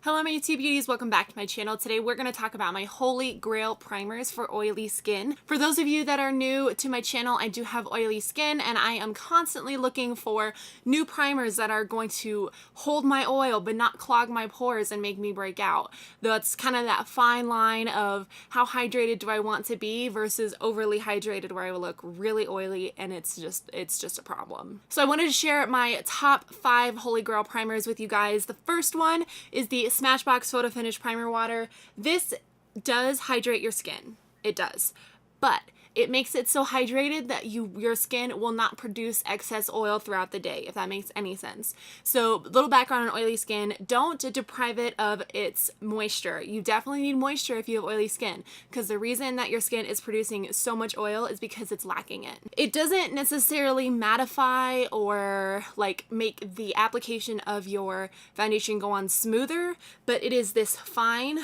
Hello my YouTube beauties, welcome back to my channel. Today we're going to talk about my holy grail primers for oily skin. For those of you that are new to my channel, I do have oily skin and I am constantly looking for new primers that are going to hold my oil but not clog my pores and make me break out. That's kind of that fine line of how hydrated do I want to be versus overly hydrated where I will look really oily and it's just a problem. So I wanted to share my top 5 holy grail primers with you guys. The first one is the Smashbox Photo Finish Primer Water. This does hydrate your skin. It does. But it makes it so hydrated that your skin will not produce excess oil throughout the day, if that makes any sense. So, little background on oily skin, don't deprive it of its moisture. You definitely need moisture if you have oily skin, because the reason that your skin is producing so much oil is because it's lacking it. It doesn't necessarily mattify or like make the application of your foundation go on smoother, but it is this fine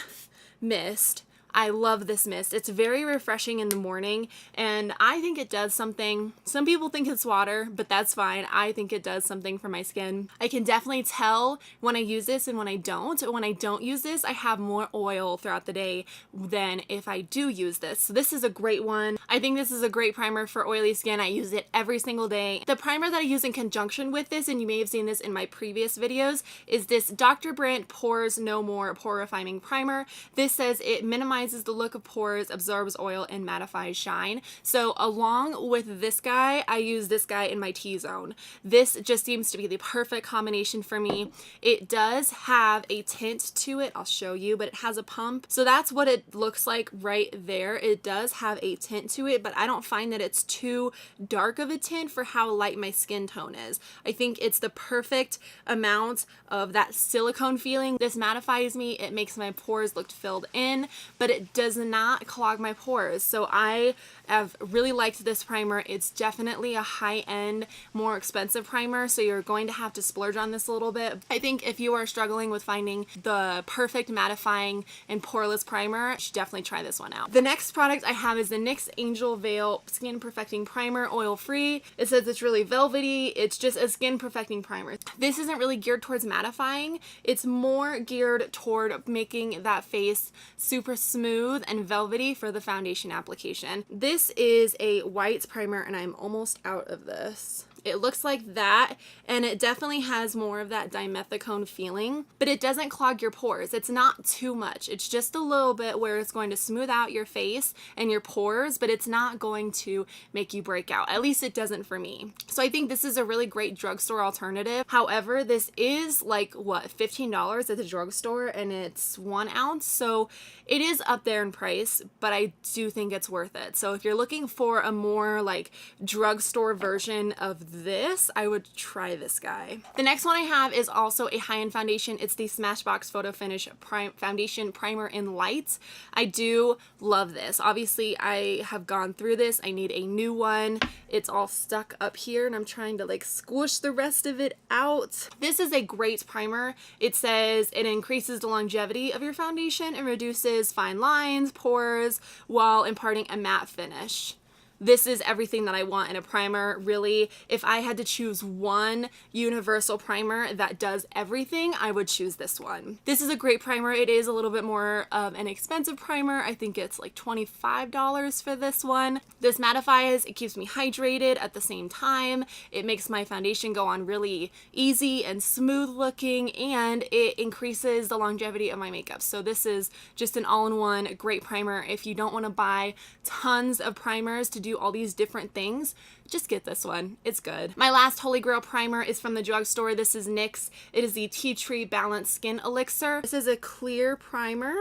mist. I love this mist. It's very refreshing in the morning and I think it does something. Some people think it's water, but that's fine. I think it does something for my skin. I can definitely tell when I use this and when I don't. When I don't use this, I have more oil throughout the day than if I do use this. So this is a great one. I think this is a great primer for oily skin. I use it every single day. The primer that I use in conjunction with this, and you may have seen this in my previous videos, is this Dr. Brandt Pores No More Pore Refining Primer. This says it minimizes the look of pores, absorbs oil, and mattifies shine. So along with this guy, I use this guy in my T-zone. This just seems to be the perfect combination for me. It does have a tint to it. I'll show you, but it has a pump. So that's what it looks like right there. It does have a tint to it, but I don't find that it's too dark of a tint for how light my skin tone is. I think it's the perfect amount of that silicone feeling. This mattifies me. It makes my pores look filled in, but it does not clog my pores. So I have really liked this primer. It's definitely a high-end, more expensive primer, so you're going to have to splurge on this a little bit. I think if you are struggling with finding the perfect mattifying and poreless primer, you should definitely try this one out. The next product I have is the NYX Angel Veil Skin Perfecting Primer, oil-free. It says it's really velvety. It's just a skin perfecting primer. This isn't really geared towards mattifying. It's more geared toward making that face super smooth and velvety for the foundation application. This is a white primer and I'm almost out of this. It looks like that, and it definitely has more of that dimethicone feeling, but it doesn't clog your pores. It's not too much. It's just a little bit where it's going to smooth out your face and your pores, but it's not going to make you break out. At least it doesn't for me. So I think this is a really great drugstore alternative. However, this is like, what, $15 at the drugstore, and it's 1 ounce. So it is up there in price, but I do think it's worth it. So if you're looking for a more like drugstore version of this, I would try this guy. The next one I have is also a high-end foundation. It's the Smashbox Photo Finish Foundation Primer in Light. I do love this. Obviously, I have gone through this. I need a new one. It's all stuck up here and I'm trying to like squish the rest of it out. This is a great primer. It says it increases the longevity of your foundation and reduces fine lines, pores, while imparting a matte finish. This is everything that I want in a primer, really. If I had to choose one universal primer that does everything, I would choose this one. This is a great primer. It is a little bit more of an expensive primer. I think it's like $25 for this one. This mattifies, it keeps me hydrated at the same time. It makes my foundation go on really easy and smooth looking, and it increases the longevity of my makeup. So this is just an all-in-one great primer. If you don't want to buy tons of primers to do all these different things, just get this one. It's good. My last holy grail primer is from the drugstore. This is NYX. It is the Tea Tree Balanced Skin Elixir. This is a clear primer.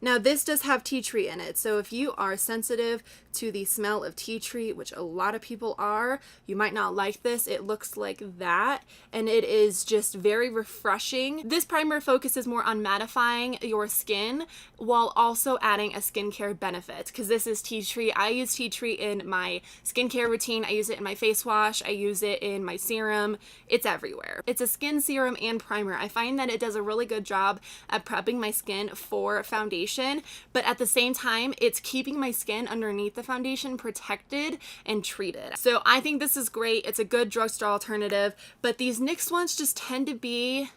Now this does have tea tree in it, so if you are sensitive to the smell of tea tree, which a lot of people are, you might not like this. It looks like that, and it is just very refreshing. This primer focuses more on mattifying your skin while also adding a skincare benefit, because this is tea tree. I use tea tree in my skincare routine. I use it in my face wash. I use it in my serum. It's everywhere. It's a skin serum and primer. I find that it does a really good job at prepping my skin for foundation, but at the same time, it's keeping my skin underneath the foundation protected and treated. So I think this is great. It's a good drugstore alternative, but these NYX ones just tend to be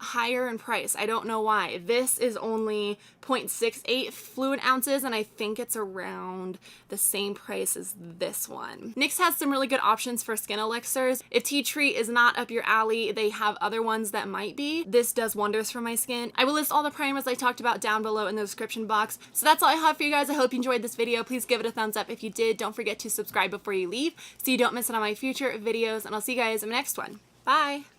higher in price. I don't know why. This is only 0.68 fluid ounces, and I think it's around the same price as this one. NYX has some really good options for skin elixirs. If tea tree is not up your alley, they have other ones that might be. This does wonders for my skin. I will list all the primers I talked about down below in the description box. So that's all I have for you guys. I hope you enjoyed this video. Please give it a thumbs up if you did. Don't forget to subscribe before you leave so you don't miss out on my future videos, and I'll see you guys in the next one. Bye!